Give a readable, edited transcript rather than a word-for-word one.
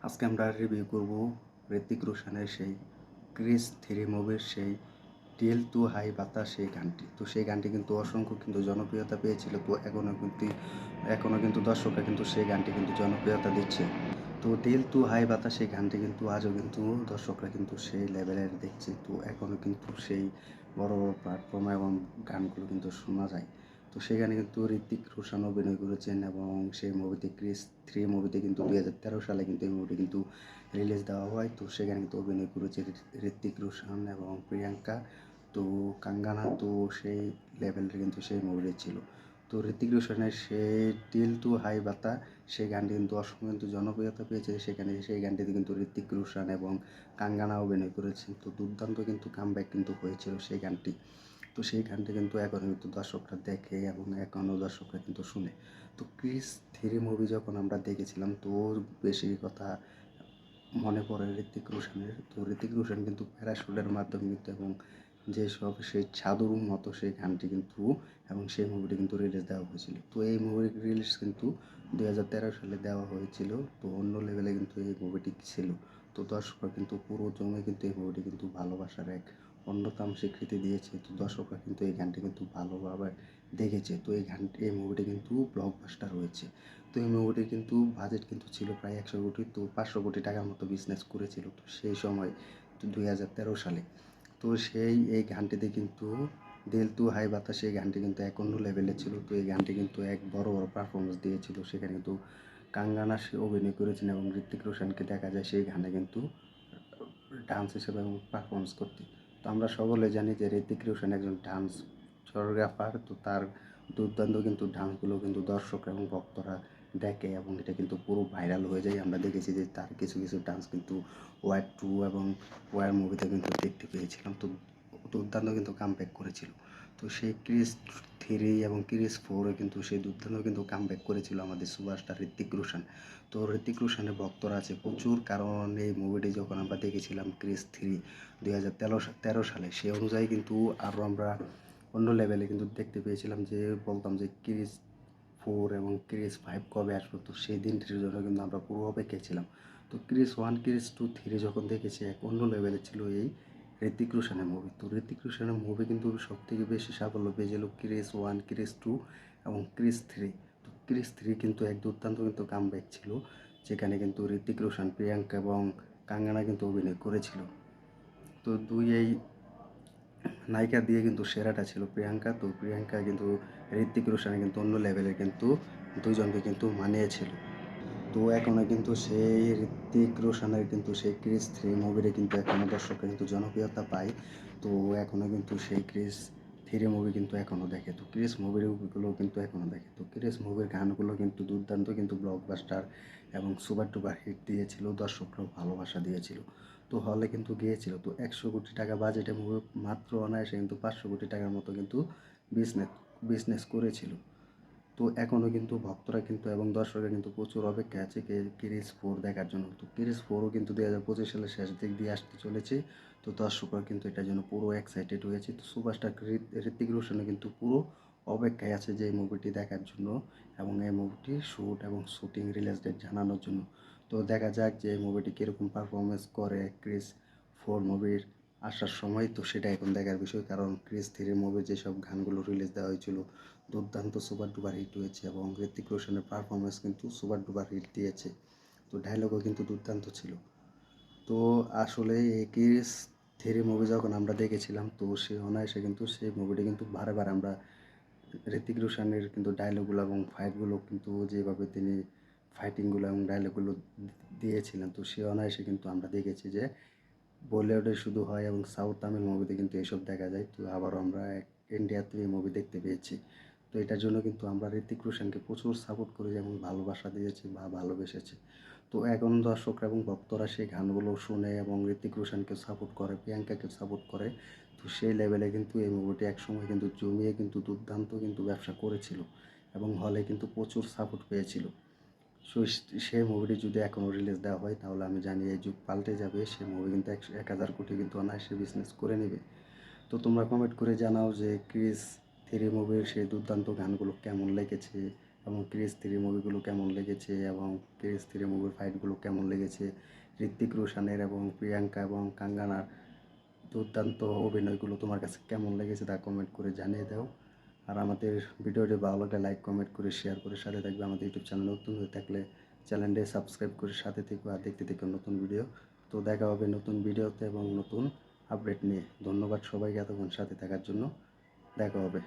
আজকে আমরা রিভিউ করব ঋত্বিক রোশনের সেই ক্রিস থ্রি মুভির সেই টিল টু হাই বাতাস সেই গানটি। তো সেই গানটি কিন্তু অসংখ্য কিন্তু জনপ্রিয়তা পেয়েছিল। তো এখনও কিন্তু দর্শকরা কিন্তু সেই গানটি কিন্তু জনপ্রিয়তা দিচ্ছে। তো টিল টু হাই বাতাস সেই গানটি কিন্তু আজও কিন্তু দর্শকরা কিন্তু সেই লেভেলের দেখছে। তো এখনও কিন্তু সেই বড় বড় প্ল্যাটফর্ম এবং গানগুলো কিন্তু শোনা যায়। তো সেখানে কিন্তু ঋত্বিক রোশন অভিনয় করেছেন এবং সেই মুভিতে ক্রিস থ্রি মুভিতে কিন্তু 2013 সালে কিন্তু এই মুভিটি কিন্তু রিলিজ দেওয়া হয়। তো সেখানে কিন্তু অভিনয় করেছে ঋত্বিক রোশন এবং প্রিয়াঙ্কা। তো কাঙ্গানা তো সেই লেভেলের কিন্তু সেই মুভিটি ছিল। তো ঋত্বিক রোশনের সেই টিল টু হাই বাতা সেই গানটি কিন্তু অসংখ্য কিন্তু জনপ্রিয়তা পেয়েছে। সেখানে সেই গানটিতে কিন্তু ঋত্বিক রোশন এবং কাঙ্গানা অভিনয় করেছেন। তো দুর্দান্ত কিন্তু কামব্যাক কিন্তু হয়েছিল সেই গানটি। তো সেই গানটি কিন্তু এখনও কিন্তু দর্শকরা দেখে এবং এখনও দর্শকরা কিন্তু শুনে। তো ক্রিস থ্রি মুভি যখন আমরা দেখেছিলাম তো বেশি কথা মনে পড়ে ঋত্বিক রোশনের। তো ঋত্বিক রোশন কিন্তু প্যারাশুটের মাধ্যমে কিন্তু এবং যেসব সেই ছাদুর মতো সেই গানটি কিন্তু এবং সেই মুভিটি কিন্তু রিলিজ দেওয়া হয়েছিল। তো এই মুভির রিলিজ কিন্তু 2013 সালে দেওয়া হয়েছিল। তো অন্য লেভেলে কিন্তু এই মুভিটি ছিল। তো দর্শকরা কিন্তু পুরো জমে কিন্তু এই মুভিটি কিন্তু ভালোবাসার এক অন্যতম স্বীকৃতি দিয়েছে। তো দর্শকরা কিন্তু এই গানটি কিন্তু ভালোভাবে দেখেছে। তো এই মুভিটি কিন্তু ব্লকবাস্টার হয়েছে। তো এই মুভিটির কিন্তু বাজেট কিন্তু ছিল প্রায় 100 কোটি। তো 500 কোটি টাকার মতো বিজনেস করেছিল তো সেই সময়, তো 2013 সালে। তো এই গানটিতে কিন্তু দিল তু হাই বাতাস এই গানটি কিন্তু এক অন্য লেভেলে ছিল। তো এই গানটি কিন্তু এক বড় বড় পারফরমেন্স দিয়েছিল। সেখানে কিন্তু কাঙ্গানা সে অভিনয় করেছেন এবং ঋত্বিক রোশনকে দেখা যায় সেই গানে কিন্তু ডান্স হিসেবে এবং পারফরমেন্স করতে। তো আমরা সকলে জানি যে ঋত্বিক রোশন একজন ডান্স কোরিওগ্রাফার। তো তার দুর্দান্ত কিন্তু ডান্সগুলো কিন্তু দর্শক এবং ভক্তরা দেখে এবং এটা কিন্তু পুরো ভাইরাল হয়ে যায়। আমরা দেখেছি যে তার কিছু কিছু ডান্স কিন্তু ওয়ার টু এবং ওয়ার মুভিতে কিন্তু দেখতে পেয়েছিলাম। তো দুর্দান্ত কিন্তু কামব্যাক করেছিল। তো সেই ক্রিস থ্রি এবং ক্রিস ফোরে কিন্তু সেই দুর্দান্ত কিন্তু কামব্যাক করেছিল আমাদের সুপারস্টার ঋত্বিক রোশন। তো ঋত্বিক রোশনের ভক্তরা আছে প্রচুর, কারণ এই মুভিটি যখন আমরা দেখেছিলাম ক্রিস থ্রি 2013 সালে, সেই অনুযায়ী কিন্তু আরও আমরা অন্য লেভেলে কিন্তু দেখতে পেয়েছিলাম যে বলতাম যে ক্রিস ফোর এবং ক্রিস ফাইভ কবে আসবে। তো সেই দিনটির জন্য কিন্তু আমরা পুরো অপেক্ষায় ছিলাম। তো Krrish one Krrish two three যখন দেখেছি এক অন্য লেভেলে ছিল এই ঋত্বিক রোশনের মুভি। তো ঋত্বিক রোশনের মুভি কিন্তু সব থেকে বেশি সাফল্য পেয়েছিল ক্রিস ওয়ান ক্রিস টু এবং ক্রিস থ্রি। তো ক্রিস থ্রি কিন্তু এক দুর্দান্ত কিন্তু কামব্যাক ছিল, যেখানে কিন্তু ঋত্বিক রোশন প্রিয়াঙ্কা এবং কাঙ্গনা কিন্তু অভিনয় করেছিল। তো এই নায়িকা দিয়ে কিন্তু সেরাটা ছিল প্রিয়াঙ্কা। তো প্রিয়াঙ্কা কিন্তু ঋত্বিক রোশনের কিন্তু অন্য লেভেলের কিন্তু দুইজনকে কিন্তু মানিয়েছিল। তো এখনও কিন্তু সেই ঋত্বিক রোশনের কিন্তু সেই ক্রিস থ্রি মুভিরে কিন্তু এখনও দর্শকরা কিন্তু জনপ্রিয়তা পায়। তো এখনও কিন্তু সেই ক্রিস থ্রি মুভি কিন্তু এখনও দেখে। তো ক্রিস মুভিগুলো কিন্তু এখনও দেখে। তো ক্রিস মুভির গানগুলো কিন্তু দুর্দান্ত কিন্তু ব্লকবাস্টার এবং সুপার টুপার হিট দিয়েছিল, দর্শকরাও ভালোবাসা দিয়েছিল। তো হলে কিন্তু গিয়েছিল। তো 100 কোটি টাকা বাজেটে মুভি মাত্র অনায়াসে কিন্তু 500 কোটি টাকার মতো কিন্তু বিজনেস বিজনেস করেছিল। তো এখনও কিন্তু ভক্তরা কিন্তু এবং দর্শকরা কিন্তু প্রচুর অপেক্ষা আছে ক্রিস ফোর দেখার জন্য। তো ক্রিস ফোরও কিন্তু 2025 সালের শেষ দিক দিয়ে আসতে চলেছে। তো দর্শকরা কিন্তু এটার জন্য পুরো এক্সাইটেড হয়েছে। তো সুপারস্টার ঋত্বিক রোশনও কিন্তু পুরো অপেক্ষায় আছে যে এই মুভিটি দেখার জন্য এবং এই মুভিটির শ্যুট এবং শ্যুটিং রিলিজ ডেট জানানোর জন্য। তো দেখা যাক যে এই মুভিটি কীরকম পারফরমেন্স করে ক্রিস ফোর মুভির আসার সময়। তো সেটা এখন দেখার বিষয়, কারণ ক্রিস থ্রি মুভির যেসব গানগুলো রিলিজ দেওয়া হয়েছিল দুর্দান্ত সুপার ডুপার হিট হয়েছে এবং ঋত্বিক রোশনের পারফরমেন্স কিন্তু সুপার ডুপার হিট দিয়েছে। তো ডায়লগও কিন্তু দুর্দান্ত ছিল। তো আসলে এই ক্রিস থ্রি মুভি যখন আমরা দেখেছিলাম তো সে অনায়াসে কিন্তু সেই মুভিটি কিন্তু বারে বারে আমরা ঋত্বিক রোশনের কিন্তু ডায়লগগুলো এবং ফাইটগুলো কিন্তু যেভাবে তিনি ফাইটিংগুলো এবং ডায়লগগুলো দিয়েছিলেন, তো সে অনায়াসে কিন্তু আমরা দেখেছি যে বলিউডে শুধু হয় এবং সাউথ তামিল মুভিতে কিন্তু এসব দেখা যায়। তো আবারও আমরা ইন্ডিয়াতে এই মুভি দেখতে পেয়েছি। তো এটার জন্য কিন্তু আমরা ঋত্বিক রোশনকে প্রচুর সাপোর্ট করি এবং ভালোবাসা দিয়েছি বা ভালোবেসেছি। তো এখন দর্শকরা এবং ভক্তরা সেই গানগুলো শুনে এবং ঋত্বিক রোশনকে সাপোর্ট করে, প্রিয়াঙ্কাকে সাপোর্ট করে। তো সেই লেভেলে কিন্তু এই মুভিটি একসময় কিন্তু জমিয়ে কিন্তু দুর্দান্ত কিন্তু ব্যবসা করেছিল এবং হলে কিন্তু প্রচুর সাপোর্ট পেয়েছিল। সো সেই মুভিটি যদি এখনও রিলিজ দেওয়া হয় তাহলে আমি জানি এই যুগ পাল্টে যাবে। সেই মুভি কিন্তু 1,000 কোটি কিন্তু অনায়াসে বিজনেস করে নেবে। তো তোমরা কমেন্ট করে জানাও যে ক্রিস থ্রি মুভির সেই দুর্দান্ত গানগুলো কেমন লেগেছে এবং ক্রিস 3 মুভিগুলো কেমন লেগেছে এবং ক্রিস 3 মুভির ফাইটগুলো কেমন লেগেছে, ঋত্বিক রোশনের এবং প্রিয়াঙ্কা এবং কাঙ্গানার দুর্দান্ত অভিনয়গুলো তোমার কাছে কেমন লেগেছে তা কমেন্ট করে জানিয়ে দাও। আর আমাদের ভিডিওটি ভালো লাগলে লাইক কমেন্ট করে শেয়ার করে সাথে থাকবে। আমাদের ইউটিউব চ্যানেল নতুন হয়ে থাকলে চ্যানেলটি সাবস্ক্রাইব করে সাথে থেকো আর দেখতে থেকো নতুন ভিডিও। তো দেখা হবে নতুন ভিডিওতে এবং নতুন আপডেট নিয়ে। ধন্যবাদ সবাইকে এতক্ষণ সাথে থাকার জন্য। দেখা হবে।